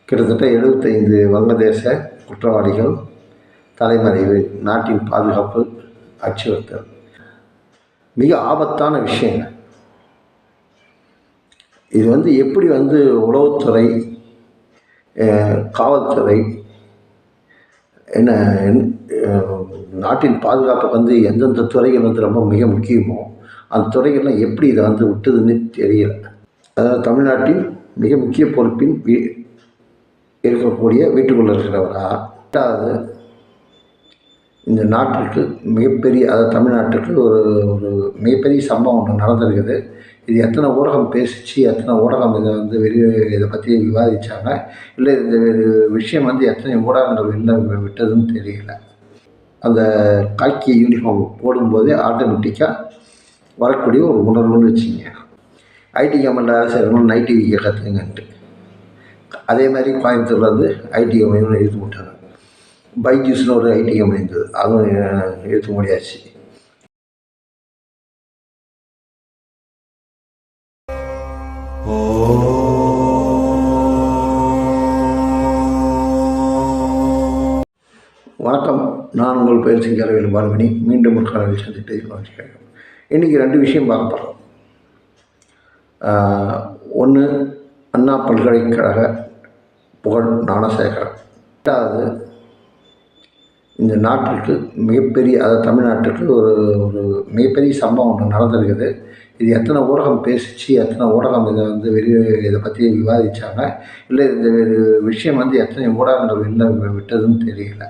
கிட்டத்தட்ட 75 வங்கதேச குற்றவாளிகள் தலைமறைவு, நாட்டின் பாதுகாப்பு அச்சுறுத்தல். மிக ஆபத்தான விஷயங்க. இது எப்படி உளவுத்துறை, காவல்துறை, என்ன நாட்டின் பாதுகாப்புக்கு எந்தெந்த துறைகள் ரொம்ப மிக முக்கியமோ அந்த துறைகள்லாம் எப்படி இதை விட்டுதுன்னு தெரியல. அதாவது தமிழ்நாட்டின் மிக முக்கிய பொறுப்பின் இருக்கக்கூடிய வீட்டுக்குள்ளே இருக்கிறவரா, ரெண்டாவது இந்த நாட்டிற்கு மிகப்பெரிய, அதாவது தமிழ்நாட்டுக்கு ஒரு ஒரு மிகப்பெரிய சம்பவம் ஒன்று நடந்திருக்குது. இது எத்தனை ஊடகம் பேசிச்சு, எத்தனை ஊடகம் இதை பற்றி விவாதித்தாங்க, இல்லை இந்த விஷயம் எத்தனை ஊடகங்கள் வெளில விட்டதுன்னு தெரியல. அந்த காக்கி யூனிஃபார்ம் போடும்போதே ஆட்டோமேட்டிக்காக வரக்கூடிய ஒரு உணர்வுன்னு வச்சுங்க. ஐடி கம்பெனியில் வேலை செய்கிறவங்க நைட் டிவிக்கு கற்றுங்கன்ட்டு, அதே மாதிரி கோயம்புத்தூரில் ஐடி கம்பெனி எழுத்து விட்டாங்க. பைஜூஸ்னு ஒரு ஐடி கம்பெனி இருந்தது, அதுவும் எழுத்து முடியாச்சு. வணக்கம், நான் உங்கள் பயிற்சி கரவேல் பால்மணி. மீண்டும் ஒரு காலையில் சந்தித்து வச்சுக்கிறேன். இன்றைக்கி 2 விஷயம் பார்க்க போகிறோம். ஒன்று, அண்ணா பல்கலைக்கழக புகழ் ஞானசேகரன். ரெண்டாவது, இந்த நாட்டிற்கு மிகப்பெரிய, அதாவது தமிழ்நாட்டுக்கு ஒரு ஒரு மிகப்பெரிய சம்பவம் ஒன்று நடந்திருக்குது. இது எத்தனை ஊடகம் பேசிச்சு, எத்தனை ஊடகம் இதை பற்றி விவாதித்தாங்க, இல்லை இந்த விஷயம் எத்தனை ஊடகங்கள் வெளில விட்டதுன்னு தெரியல.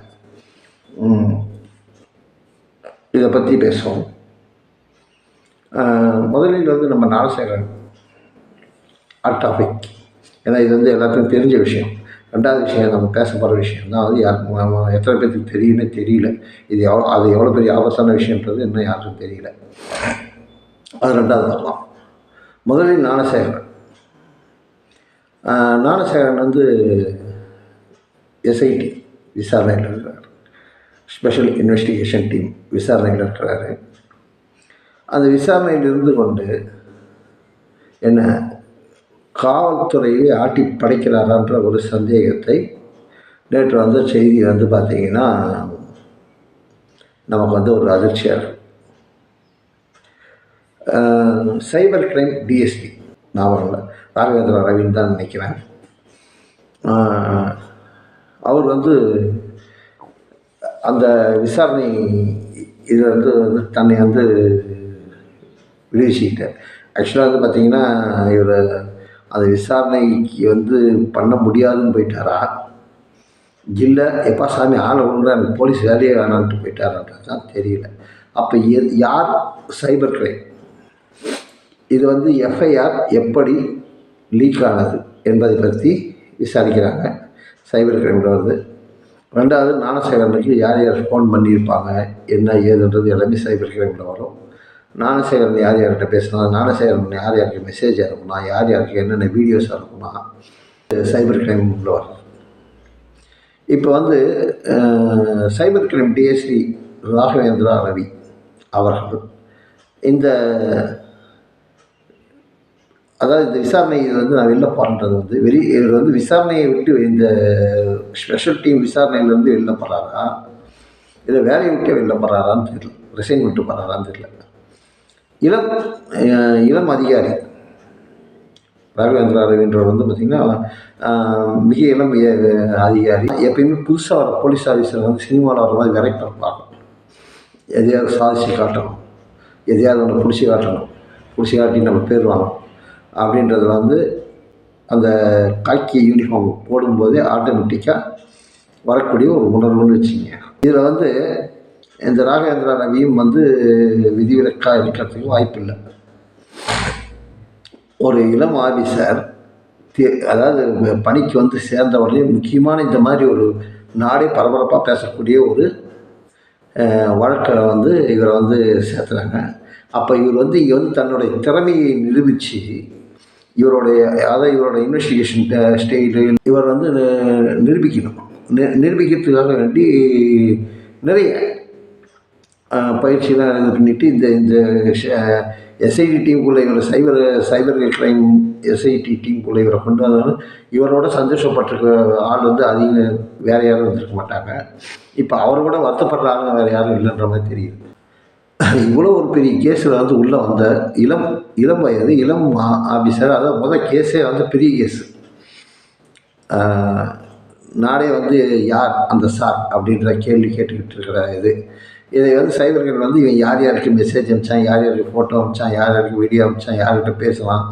இதை பற்றி பேசுவோம். முதலில் நம்ம ஞானசேகரன் டாபிக், ஏன்னா இது எல்லாத்துக்கும் தெரிஞ்ச விஷயம். ரெண்டாவது விஷயம், நம்ம பேச போகிற விஷயம் தான் யாருக்கும் எத்தனை பேருக்கு தெரியுன்னு தெரியல. அது எவ்வளோ பெரிய ஆபத்தான விஷயன்றது இன்னும் யாருக்கும் தெரியல. அது ரெண்டாவது வரலாம். முதலில் ஞானசேகரன் எஸ்ஐடி விசாரணையில் இருக்கிறார். ஸ்பெஷல் இன்வெஸ்டிகேஷன் டீம் விசாரணையில் இருக்கிறாரு. அந்த விசாரணையில் இருந்து கொண்டு என்ன காவல்துறையை ஆட்டி படைக்கிறாரான்ற ஒரு சந்தேகத்தை நேற்று செய்தி பார்த்திங்கன்னா நமக்கு ஒரு அதிர்ச்சியாக இருக்கும். சைபர் கிரைம் டிஎஸ்பி, நான் ராகவேந்திர ரவின்னு தான் நினைக்கிறேன். அவர் அந்த விசாரணை இதை தன்னை விடுவிச்சுக்கிட்டார். ஆக்சுவலாக பார்த்திங்கன்னா இவர் அந்த விசாரணைக்கு பண்ண முடியாதுன்னு போயிட்டாரா, இல்லை எப்பா சாமி ஆளை ஒழுங்காக எனக்கு போலீஸ் வேலையே வேணான்ட்டு போயிட்டாரான்றது தான் தெரியல. அப்போ யார் சைபர் கிரைம், இது எஃப்ஐஆர் எப்படி லீக் ஆனது என்பதை பற்றி விசாரிக்கிறாங்க. சைபர் கிரைமில் வருது. ரெண்டாவது, ஞானசேகரனுக்கு யார் யார் ஃபோன் பண்ணியிருப்பாங்க, என்ன ஏதுன்றது எல்லாமே சைபர் கிரைமில் வரும். ஞானசேகரன் யார் யார்கிட்ட பேசணும், ஞானசேகரன் யார் யாருக்கு மெசேஜ் அனுப்பணும், யார் யாருக்கு என்னென்ன வீடியோஸ் அனுப்பணும், சைபர் கிரைமில் வரும். இப்போ cyber crime DSP Raghavendra Ravi அவர்கள் இந்த விசாரணை நான் வெளில போகிறன்றது இவர் விசாரணையை விட்டு இந்த ஸ்பெஷல் டீம் விசாரணையிலேருந்து வெளில போகிறாரா, இல்லை வேலையை விட்டு வெளில போகிறாரான்னு தெரியல, ரிசைன் விட்டு போகிறாரான்னு தெரியல. இளம் அதிகாரி ராகவேந்திரா ரவின்றவர் பார்த்திங்கன்னா மிக இளம் அதிகாரி. எப்பயுமே புதுசாக வர போலீஸ் ஆஃபீஸர் சினிமாவில் வர மாதிரி விரைப்பாக இருப்பாங்க. எதையாவது சாதிச்சு காட்டணும், எதையாவது ஒன்று பிடிச்சி காட்டி நம்ம பேர் வாங்கணும் அப்படின்றதுல அந்த காக்கி யூனிஃபார்ம் போடும்போதே ஆட்டோமேட்டிக்காக வரக்கூடிய ஒரு உணர்வுன்னு வச்சுங்க. இதில் இந்த ராகவேந்திரா ரவியும் விதிவிலக்காக இருக்கிறதுக்கு வாய்ப்பு இல்லை. ஒரு இளம் ஆஃபீஸர் அதாவது பணிக்கு சேர்ந்த உடனே முக்கியமான இந்த மாதிரி ஒரு நாடே பரபரப்பாக பேசக்கூடிய ஒரு வழக்கை இவரை சேர்த்துறாங்க. அப்போ இவர் இங்கே தன்னுடைய திறமையை நிரூபித்து இவருடைய இன்வெஸ்டிகேஷன் ஸ்டைலு இவர் நிரூபிக்கணும். நிரூபிக்கிறதுக்காக வேண்டி நிறைய பயிற்சியெலாம் இது பண்ணிவிட்டு இந்த எஸ்ஐடி டீமுக்குள்ளே இவர் சைபர் கிரைம் எஸ்ஐடி டீமுக்குள்ளே இவரை கொண்டு வந்தாலும் இவரோட சந்தோஷப்பட்டிருக்க ஆள் வந்து அதிகம் வேறு யாரும் வந்திருக்க மாட்டாங்க. இப்போ அவரோட வருத்தப்படுற ஆளுங்க வேறு யாரும் இல்லைன்ற மாதிரி தெரியுது. இவ்வளோ ஒரு பெரிய கேஸில் வந்து உள்ளே வந்த இளம் வயது ஆஃபீஸர், அதாவது கேஸே வந்து பெரிய கேஸு. நானே வந்து யார் அந்த சார் அப்படின்ற கேள்வி கேட்டுக்கிட்டு இருக்கிற இதை வந்து சைபர்கள் வந்து இவன் யார் யாருக்கு மெசேஜ் அனுப்பிச்சான், யார் யாருக்கு ஃபோட்டோ அனுப்பிச்சான், யார் யாருக்கு வீடியோ அனுப்பிச்சான், யார்கிட்ட பேசலாம்,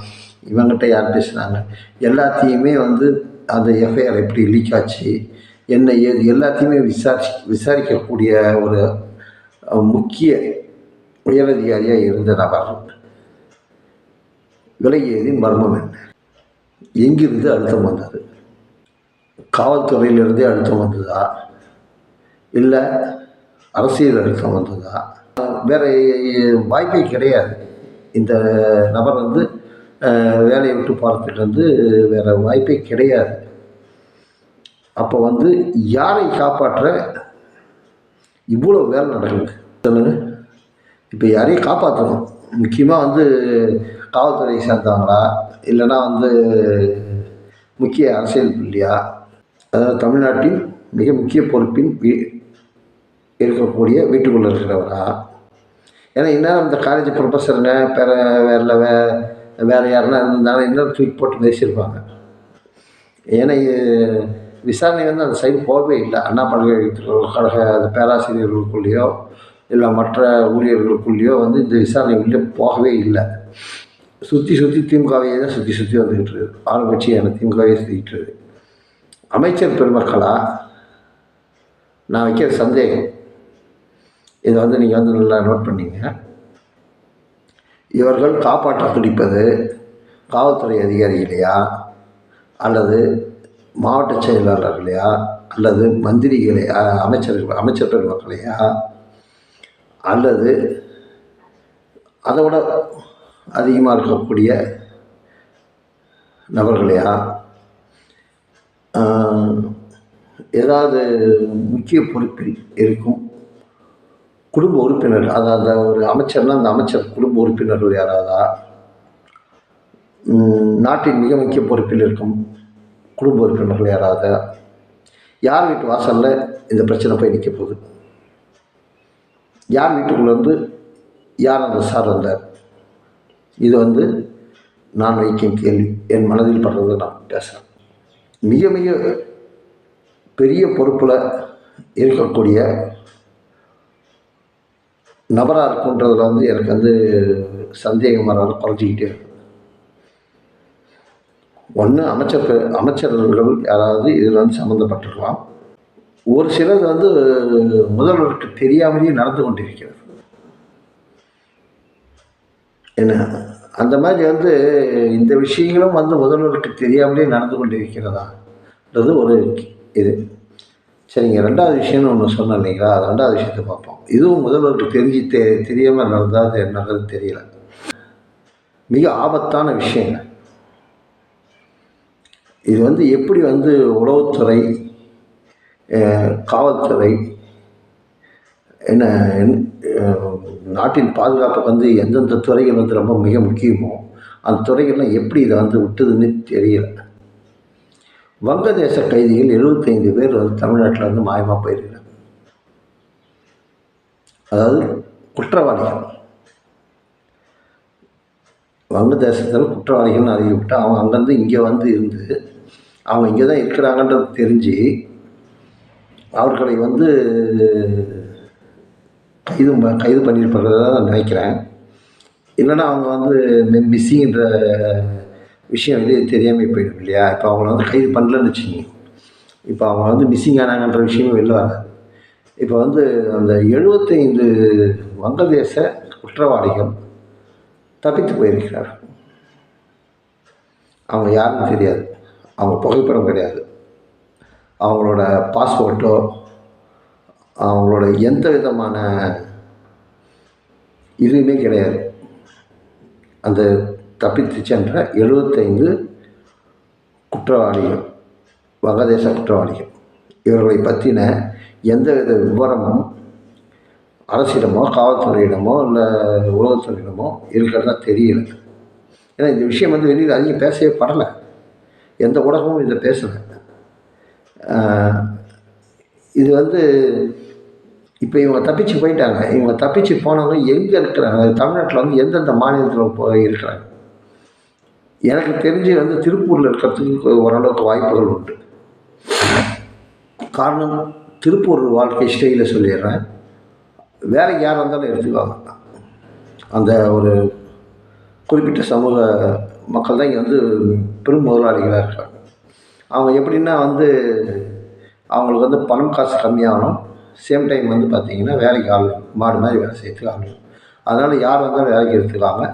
இவங்ககிட்ட யார் பேசுனாங்க, எல்லாத்தையுமே வந்து அந்த எஃப்ஐஆர் எப்படி லீக் ஆச்சு, என்ன ஏது எல்லாத்தையுமே விசாரிக்கக்கூடிய ஒரு முக்கிய உயரதிகாரியாக இருந்த நபர். விலகியதின் மர்மம் என்ன? எங்கிருந்து அழுத்தம் வந்தது? காவல்துறையிலிருந்தே அழுத்தம் வந்ததா, இல்லை அரசியல் அழுத்தம் வந்ததா? வேறு வாய்ப்பே கிடையாது. இந்த நபர் வந்து வேலையை விட்டு போகிறதுக்கு வந்து வேறு வாய்ப்பே கிடையாது. அப்போ வந்து யாரை காப்பாற்ற இவ்வளோ வேலை நடக்குது சொல்லுங்க. இப்போ யாரையும் காப்பாற்றணும், முக்கியமாக வந்து காவல்துறையை சேர்ந்தவங்களா, இல்லைன்னா வந்து முக்கிய அரசியல் புள்ளியா, அதாவது தமிழ்நாட்டின் மிக முக்கிய பொறுப்பின் இருக்கக்கூடிய வீட்டுக்குள்ளே இருக்கிறவரா? ஏன்னா இன்னும் இந்த காலேஜ் ப்ரொஃபஸருங்க வேறு யாருன்னா இருந்தாலும் இன்னும் தூக்கி போட்டு பேசியிருப்பாங்க. ஏன்னா விசாரணை வந்து அந்த சைடு போகவே இல்லை. அண்ணா பல்கலைக்கழக அந்த பேராசிரியர்களுக்குள்ளேயோ இல்லை மற்ற ஊழியர்களுக்குள்ளேயோ வந்து இந்த விசாரணை உள்ளே போகவே இல்லை. சுற்றி திமுகவையே தான் சுற்றி வந்துக்கிட்டு இருக்குது. ஆளுங்கட்சியான திமுகவே சுற்றிக்கிட்டு இருக்குது. அமைச்சர் பெருமக்களா? நான் வைக்கிற சந்தேகம், இதை வந்து நீங்கள் வந்து நல்லா நோட் பண்ணிங்க. இவர்கள் காப்பாற்ற துடிப்பது காவல்துறை அதிகாரிகளையா, அல்லது மாவட்ட செயலாளர்களையா, அல்லது மந்திரிகளையா, அமைச்சர் பெருமக்களையா, அல்லது அதை விட அதிகமாக இருக்கக்கூடிய நபர்களையா, ஏதாவது முக்கிய பொறுப்பில் இருக்கும் குடும்ப உறுப்பினர்கள், அதாவது ஒரு அமைச்சர்னால் அந்த அமைச்சர் குடும்ப உறுப்பினர்கள் யாராவதா, நாட்டின் மிக முக்கிய பொறுப்பில் இருக்கும் குடும்ப உறுப்பினர்கள் யாராவது, யார் வீட்டு வாசலில் இந்த பிரச்சனை போய் நிற்க போகுது? யார் வீட்டுக்குள்ளேருந்து யார் அந்த சார் வந்தார்? இது வந்து நான் வைக்கும் கேள்வி, என் மனதில் படுறது நான் பேசுகிறேன். மிக மிக பெரிய பொறுப்பில் இருக்கக்கூடிய நபராக இருக்குன்றதில் வந்து எனக்கு வந்து சந்தேகம் வராது, குறைஞ்சிக்கிட்டே இருக்குது. ஒன்று அமைச்சர்கள் யாராவது இதில் வந்து சம்மந்தப்பட்டிருக்கலாம். ஒரு சிலது வந்து முதல்வருக்கு தெரியாமலேயே நடந்து கொண்டிருக்கிறது. என்ன அந்த மாதிரி வந்து இந்த விஷயங்களும் வந்து முதல்வருக்கு தெரியாமலே நடந்து கொண்டிருக்கிறதான்றது ஒரு இது. சரிங்க, ரெண்டாவது விஷயம்னு ஒன்று சொன்னேன் இல்லைங்களா, அது ரெண்டாவது விஷயத்தை பார்ப்போம். இதுவும் முதல்வருக்கு தெரியாமல் நடந்தால் அது என்னது தெரியல. மிக ஆபத்தான விஷயங்க இது. வந்து எப்படி வந்து உளவுத்துறை, காவல்துறை, என்ன நாட்டின் பாதுகாப்புக்கு வந்து எந்தெந்த துறைகள் வந்து ரொம்ப மிக முக்கியமோ அந்த துறைகள்லாம் எப்படி இதை வந்து விட்டுதுன்னு தெரியல. வங்கதேச கைதிகள் 75 பேர் வந்து தமிழ்நாட்டில் வந்து மாயமாக போயிருக்கிறாங்க. அதாவது குற்றவாளிகள், வங்கதேசத்தில் குற்றவாளிகள்னு அறிவிவிட்டு அவங்க அங்கேருந்து இங்கே வந்து இருந்து அவங்க இங்கே தான் இருக்கிறாங்கன்றது தெரிஞ்சு அவர்களை வந்து கைது பண்ணியிருப்பதாக நான் நினைக்கிறேன். இல்லைன்னா அவங்க வந்து மிஸ்ஸிங்கிற விஷயம் வெளியே தெரியாமல் போயிடும் இல்லையா. இப்போ அவங்கள வந்து கைது பண்ணலன்னு வச்சுக்கோங்க, இப்போ அவங்க வந்து மிஸ்ஸிங் ஆனாங்கன்ற விஷயமும் வெளில வராது. இப்போ வந்து அந்த 75 வங்கதேச குற்றவாளிகள் தப்பித்து போயிருக்கிறார்கள். அவங்க யாருன்னு தெரியாது, அவங்க புகைப்படம் கிடையாது, அவங்களோட பாஸ்போர்ட்டோ அவங்களோட எந்த விதமான இதுவுமே கிடையாது. அந்த தப்பித்து சென்ற 75 குற்றவாளிகள், வங்கதேச குற்றவாளிகள், இவர்களை பற்றின எந்தவித விவரமும் அரசிடமோ காவல்துறையிடமோ இல்லை உளவுத்துறையிடமோ இருக்கிறதா தெரியல. ஏன்னா இந்த விஷயம் வந்து வெளியில் அதிகம் பேசவே படலை, எந்த ஊடகமும் இதை பேசலை. இது வந்து இப்போ இவங்க தப்பிச்சு போயிட்டாங்க. இவங்க தப்பிச்சு போனவங்க எங்கே இருக்கிறாங்க? தமிழ்நாட்டில் வந்து எந்தெந்த மாநிலத்தில் போய் இருக்கிறாங்க? எனக்கு தெரிஞ்சு வந்து திருப்பூரில் இருக்கிறதுக்கு ஓரளவுக்கு வாய்ப்புகள் உண்டு. காரணம், திருப்பூர் வாழ்க்கை ஸ்டைலில் சொல்லிடுறேன். வேலைக்கு யார் வந்தாலும் எடுத்துக்குவாங்க. அந்த ஒரு குறிப்பிட்ட சமூக மக்கள் தான் இங்கே வந்து பெரும் முதலாளிகளாக இருக்காங்க. அவங்க எப்படின்னா வந்து அவங்களுக்கு வந்து பணம் காசு கம்மியாகணும், சேம் டைம் வந்து பார்த்திங்கன்னா வேலைக்கு ஆள் மாடு மாதிரி வேலை செய்யறதுக்கு ஆள். அதனால் யார் வந்தாலும் வேலைக்கு எடுத்துக்காங்க.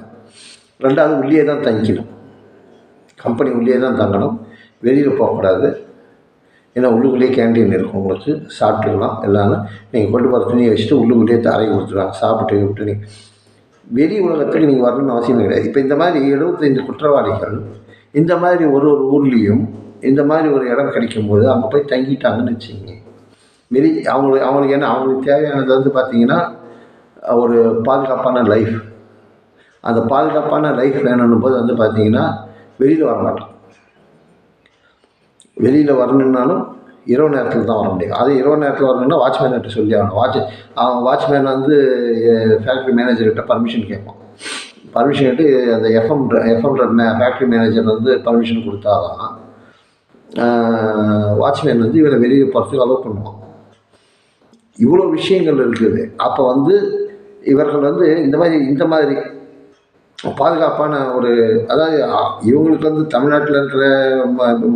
ரெண்டாவது உள்ளே தான் தங்கிக்கணும், கம்பெனி உள்ளே தான் தங்கணும், வெளியில் போகக்கூடாது. ஏன்னா உள்ளுக்குள்ளேயே கேண்டீன் இருக்கும், உங்களுக்கு சாப்பிட்டுக்கலாம். எல்லாம் நீங்கள் கொண்டு போகிற துணியை வச்சுட்டு உள்ளுக்குள்ளேயே அறையை கொடுத்துருவாங்க. சாப்பிட்டு விட்டு நீங்கள் வெளி உலகத்துக்கு நீங்கள் வரணும்னு அவசியம் கிடையாது. இப்போ இந்த மாதிரி 75 குற்றவாளிகள் இந்த மாதிரி ஒரு ஊர்லேயும் இந்த மாதிரி ஒரு இடம் கிடைக்கும்போது அங்கே போய் தங்கிட்டாங்கன்னு வச்சுக்கிங்க. அவங்களுக்கு என்ன, அவங்களுக்கு தேவையானது வந்து பார்த்திங்கன்னா ஒரு பாதுகாப்பான லைஃப். அந்த பாதுகாப்பான லைஃப் வேணும்னும் போது வந்து பார்த்திங்கன்னா வெளியில் வர மாட்டோம். வெளியில் வரணுன்னாலும் இரவு நேரத்தில் தான் வர முடியும். அது இரவு நேரத்தில் வரணுன்னா வாட்ச்மேன்கிட்ட சொல்லி ஆகணும். அவன் வாட்ச்மேன் வந்து ஃபேக்ட்ரி மேனேஜர்கிட்ட பர்மிஷன் கேட்பான். பர்மிஷன் கேட்டு அந்த எஃப்எம் ஃபேக்ட்ரி மேனேஜர் வந்து பர்மிஷன் கொடுத்தாதான் வாட்ச்மேன் வந்து இவரை வெளியில் போகிறதுக்கு அலோவ் பண்ணுவான். இவ்வளோ விஷயங்கள் இருக்குது. அப்போ வந்து இவர்கள் வந்து இந்த மாதிரி பாதுகாப்பான ஒரு, அதாவது இவங்களுக்கு வந்து தமிழ்நாட்டில் இருக்கிற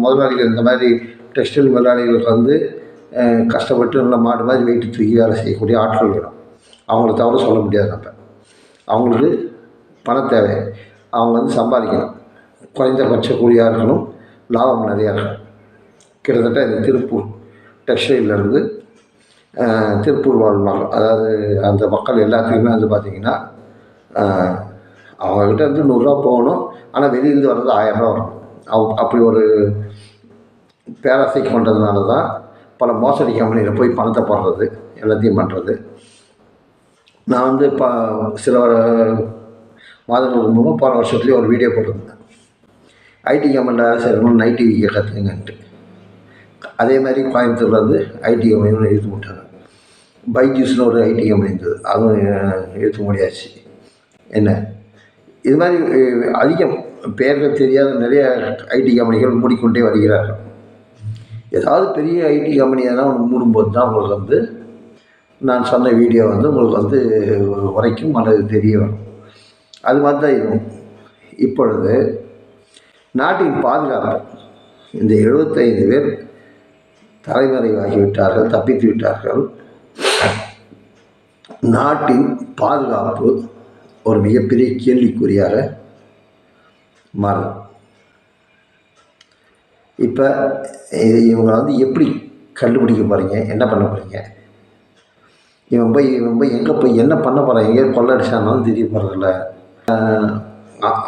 முதலாளிகள், இந்த மாதிரி டெக்ஸ்டைல் முதலாளிகளுக்கு வந்து கஷ்டப்பட்டு நல்ல மாடு மாதிரி வெயிட்டு தூக்கி வேலை செய்யக்கூடிய ஆட்கள் வேணும். அவங்கள தவிர சொல்ல முடியாது. நம்ம அவங்களுக்கு பண தேவை, அவங்க வந்து சம்பாதிக்கணும், குறைந்தபட்ச கூலியாக இருக்கணும், லாபம் நிறையா இருக்கணும். கிட்டத்தட்ட இந்த திருப்பூர் டெக்ஸ்டைலேருந்து திருப்பூர் வாழ்வாங்க, அதாவது அந்த மக்கள் எல்லாத்துக்குமே வந்து பார்த்திங்கன்னா அவங்கக்கிட்ட இருந்து 100 ரூபா போகணும், ஆனால் வெளியிலேருந்து வர்றது 1000 ரூபா வரும். அப்படி ஒரு பேராசை கொண்டதுனால தான் பல மோசடி கம்பெனியில் போய் பணத்தை போடுறது, எல்லாத்தையும் பண்ணுறது. நான் வந்து இப்போ சில மாதங்களுக்கு முன்பு போன வருஷத்துலேயே ஒரு வீடியோ போட்டிருந்தேன். ஐடி கம்பெனியில் வேலை செய்யணும்னு நைட் டிவி கற்றுக்குங்கன்ட்டு. அதே மாதிரி கோயம்புத்தூரில் வந்து ஐடி கம்பெனி இழுத்து விட்டாங்க. பைஜூஸ்னு ஒரு ஐடி கம்பெனி இருந்தது, அதுவும் இழுத்து முடியாச்சு. என்ன இது மாதிரி அதிகம் பெயர்கள் தெரியாத நிறைய ஐடி கம்பெனிகள் மூடிக்கொண்டே வருகிறார்கள். ஏதாவது பெரிய ஐடி கம்பெனியாக ஒன்று மூடும்போது தான் உங்களுக்கு வந்து நான் சொன்ன வீடியோ வந்து உங்களுக்கு வந்து உரைக்கும் அல்லது தெரிய வரும். அது மாதிரி தான் இருக்கும். இப்பொழுது நாட்டின் பாதுகாப்பு, இந்த 75 பேர் தலைமறைவாகிவிட்டார்கள், தப்பித்து விட்டார்கள். நாட்டின் பாதுகாப்பு ஒரு மிகப்பெரிய கேள்விக்குறியாக மாறும். இப்போ இவங்க வந்து எப்படி கண்டுபிடிக்க போகிறீங்க, என்ன பண்ண போகிறீங்க? இவன் போய் எங்கே போய் என்ன பண்ண போகிறான்? எங்கேயாவது கொள்ளடிச்சானாலும் தெரிய போகிறதில்ல.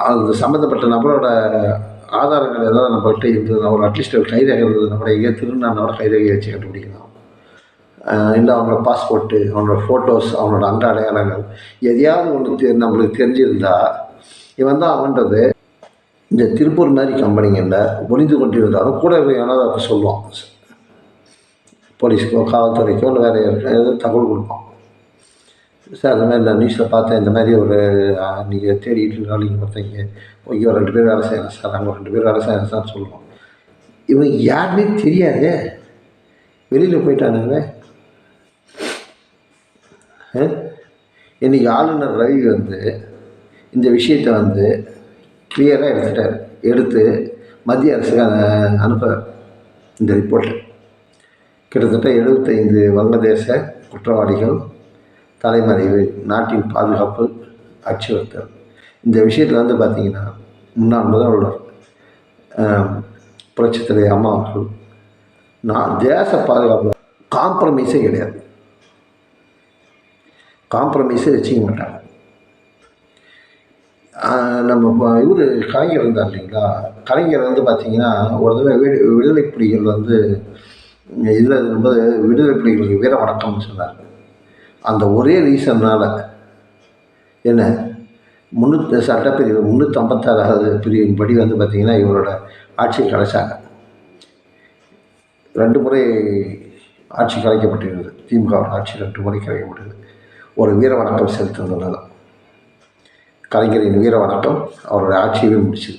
அது சம்மந்தப்பட்ட நபரோட ஆதாரங்கள் ஏதாவது நம்மகிட்ட இருந்ததுன்னா, ஒரு அட்லீஸ்ட் ஒரு கைரேகை இருந்ததுன்னா கூட, எங்கேயா திருநானோட கைரேகையை வச்சு கண்டுபிடிக்கலாம். இல்லை அவனோட பாஸ்போர்ட்டு, அவனோட ஃபோட்டோஸ், அவனோட அங்க அடையாளங்கள் எதையாவது ஒன்று நம்மளுக்கு தெரிஞ்சிருந்தால் இவன் தான் அவன்றது. இந்த திருப்பூர் மாதிரி கம்பெனிங்களில் ஒளிந்து கொண்டிருந்தாலும் கூட ஏதாவது அப்போ சொல்லுவான், போலீஸ்க்கோ காவல்துறைக்கோ இல்லை வேறு ஏதாவது தகவல் கொடுப்பான். சார் அந்த மாதிரி நான் நியூஸில் பார்த்தேன், இந்த மாதிரி ஒரு நீங்கள் தேடிட்டு இருந்தாலும் நீங்கள் பார்த்தீங்க, இங்கே ஒரு 2 பேர் வேலை செய்யலாம் சார், அங்கே 2 பேர் வேலை செய்யலாம் சார் சொல்லுவோம். இவனுக்கு யாருமே தெரியாது, வெளியில் போயிட்டானுங்க. இன்றைக்கி ஆளுநர் ரவி வந்து இந்த விஷயத்தை வந்து கிளியராக எடுத்து மத்திய அரசுக்கு அனுப்புகிறார். இந்த ரிப்போர்ட்டு கிட்டத்தட்ட 75 வங்கதேச குற்றவாளிகள் தலைமறைவு, நாட்டின் பாதுகாப்பு அச்சுறுத்தல். இந்த விஷயத்தில் வந்து பார்த்திங்கன்னா முன்னாள் முதல்வர் புரட்சித் தலைவர் அம்மா அவர்கள் தேச பாதுகாப்பு காம்ப்ரமைஸே கிடையாது, காம்ப்ரமைஸே வச்சுக்க மாட்டாங்க. நம்ம இவர் கலைஞர் இருந்தார் இல்லைங்களா, கலைஞர் வந்து பார்த்திங்கன்னா ஒரு தடவை விடுதலை புலிகள் வந்து இதில் இருக்கும்போது விடுதலை புலிகளுக்கு வீர வணக்கம்னு சொன்னார். அந்த ஒரே ரீசன்னால் என்ன சட்டப்பிரிவு 356வது பிரிவின்படி வந்து பார்த்திங்கன்னா இவரோட ஆட்சியை கலைச்சாங்க. 2 முறை ஆட்சி கலைக்கப்பட்டிருந்தது. திமுகவோட ஆட்சி 2 முறை கலைக்கப்பட்டது. ஒரு வீர வணக்கம் செலுத்துனதுனால கலைஞரின் வீர வணக்கம் அவரோட ஆட்சியவே முடிச்சுது.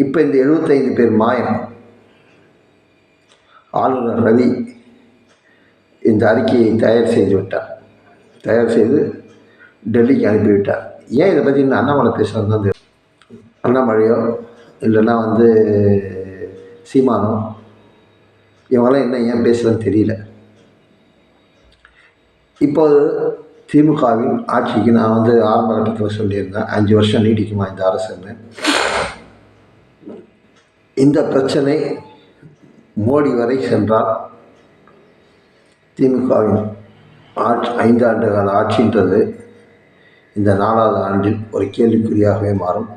இப்போ இந்த 75 பேர் மாயம் ஆளுநர் ரவி இந்த அறிக்கையை தயார் செய்து டெல்லிக்கு அனுப்பிவிட்டார். ஏன் இதை பற்றி இன்னும் அண்ணாமலை பேசுகிறது தான் தெரியும். அண்ணாமலையோ இல்லைன்னா வந்து சீமானோ இவங்களாம் என்ன ஏன் பேசுகிறதுன்னு தெரியல. இப்போது திமுகவின் ஆட்சிக்கு நான் வந்து ஆரம்ப கட்டத்தில் சொல்லியிருந்தேன் 5 வருஷம் நீடிக்குமா இந்த அரசுன்னு. இந்த பிரச்சனை மோடி வரை சென்றால் திமுகவின் 5 ஆண்டு கால ஆட்சின்றது இந்த 4வது ஆண்டில் ஒரு கேள்விக்குறியாகவே மாறும்.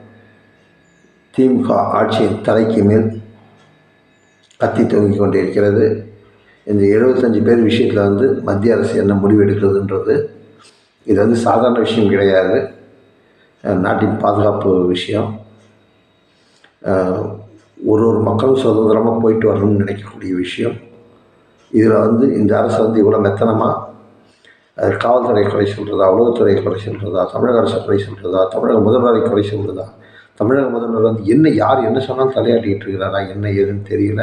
திமுக ஆட்சியின் தலைக்கு மேல் கத்தி தொங்கிக் கொண்டிருக்கிறது. இந்த 75 பேர் விஷயத்தில் வந்து மத்திய அரசு என்ன முடிவு எடுக்கிறதுன்றது இது வந்து சாதாரண விஷயம் கிடையாது. நாட்டின் பாதுகாப்பு விஷயம். ஒரு மக்களும் சுதந்திரமாக போயிட்டு வரணும்னு நினைக்கக்கூடிய விஷயம். இதில் வந்து இந்த அரசு வந்து இவ்வளோ மெத்தனமாக காவல்துறை குறை சொல்கிறதா, உளவுத்துறை குறை சொல்கிறதா, தமிழக அரசு குறை சொல்கிறதா, தமிழக முதல்வரை குறை சொல்கிறதா, தமிழக முதல்வர் வந்து யார் என்ன சொன்னாலும் தலையாட்டிகிட்டு இருக்கிறாரா, என்ன ஏதுன்னு தெரியல.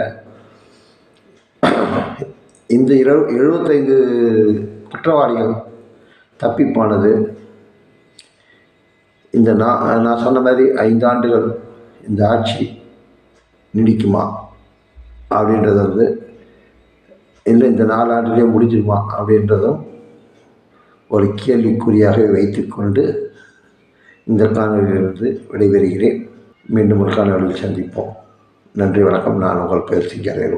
இந்த 75 குற்றவாளிகள் தப்பி போனது இந்த நான் சொன்ன மாதிரி 5 ஆண்டுகள் இந்த ஆட்சி நீடிக்குமா அப்படின்றது வந்து இல்லை இந்த 4 ஆண்டுலேயே முடிஞ்சிருமா அப்படின்றதும் ஒரு கேள்விக்குறியாக வைத்துக்கொண்டு இந்த காணொலியிலிருந்து விடைபெறுகிறேன். மீண்டும் ஒரு காணொலியில் சந்திப்போம். நன்றி, வணக்கம். நான் உங்கள் பயிற்சி கேரள